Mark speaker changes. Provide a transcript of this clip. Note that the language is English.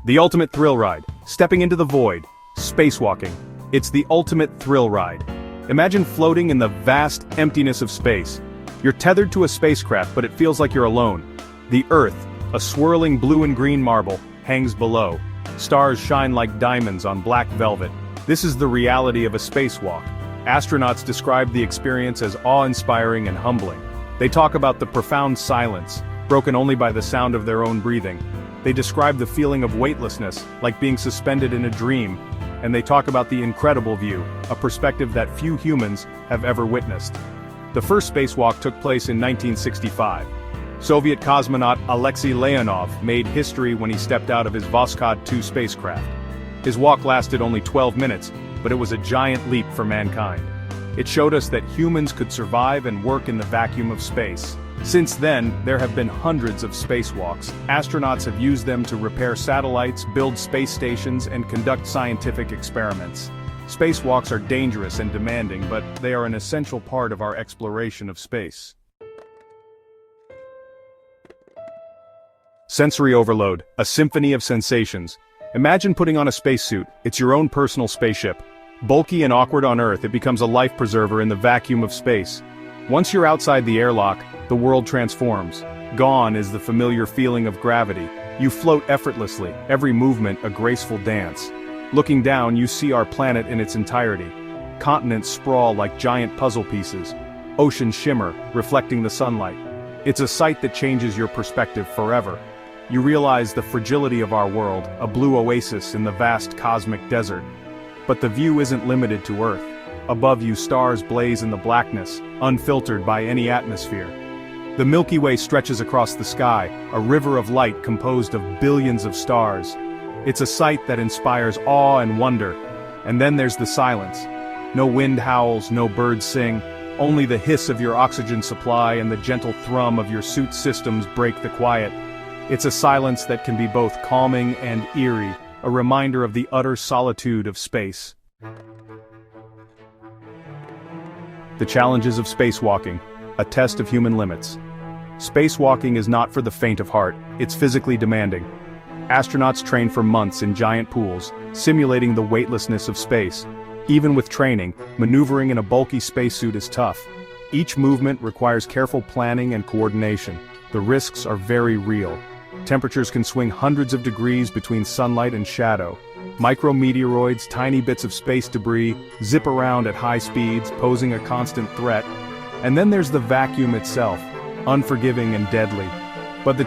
Speaker 1: The ultimate thrill ride, stepping into the void, spacewalking. It's the ultimate thrill ride. Imagine floating in the vast emptiness of space. You're tethered to a spacecraft, but it feels like you're alone. The Earth, a swirling blue and green marble, hangs below. Stars shine like diamonds on black velvet. This is the reality of a spacewalk. Astronauts describe the experience as awe-inspiring and humbling. They talk about the profound silence, broken only by the sound of their own breathing. They describe the feeling of weightlessness, like being suspended in a dream. And they talk about the incredible view, a perspective that few humans have ever witnessed. The first spacewalk took place in 1965. Soviet cosmonaut Alexei Leonov made history when he stepped out of his Voskhod 2 spacecraft. His walk lasted only 12 minutes, but it was a giant leap for mankind. It showed us that humans could survive and work in the vacuum of space. Since then, there have been hundreds of spacewalks. Astronauts have used them to repair satellites, build space stations, and conduct scientific experiments. Spacewalks are dangerous and demanding, but they are an essential part of our exploration of space. Sensory overload, a symphony of sensations. Imagine putting on a spacesuit. It's your own personal spaceship. Bulky and awkward on Earth, it becomes a life preserver in the vacuum of space. Once you're outside the airlock, the world transforms. Gone is the familiar feeling of gravity. You float effortlessly, every movement a graceful dance. Looking down, you see our planet in its entirety. Continents sprawl like giant puzzle pieces. Oceans shimmer, reflecting the sunlight. It's a sight that changes your perspective forever. You realize the fragility of our world, a blue oasis in the vast cosmic desert. But the view isn't limited to Earth. Above you, stars blaze in the blackness, unfiltered by any atmosphere. The Milky Way stretches across the sky, a river of light composed of billions of stars. It's a sight that inspires awe and wonder. And then there's the silence. No wind howls, no birds sing. Only the hiss of your oxygen supply and the gentle thrum of your suit systems break the quiet. It's a silence that can be both calming and eerie, a reminder of the utter solitude of space. The challenges of spacewalking, a test of human limits. Spacewalking is not for the faint of heart, it's physically demanding. Astronauts train for months in giant pools, simulating the weightlessness of space. Even with training, maneuvering in a bulky spacesuit is tough. Each movement requires careful planning and coordination. The risks are very real. Temperatures can swing hundreds of degrees between sunlight and shadow. Micrometeoroids, tiny bits of space debris, zip around at high speeds, posing a constant threat. And then there's the vacuum itself, unforgiving and deadly. But the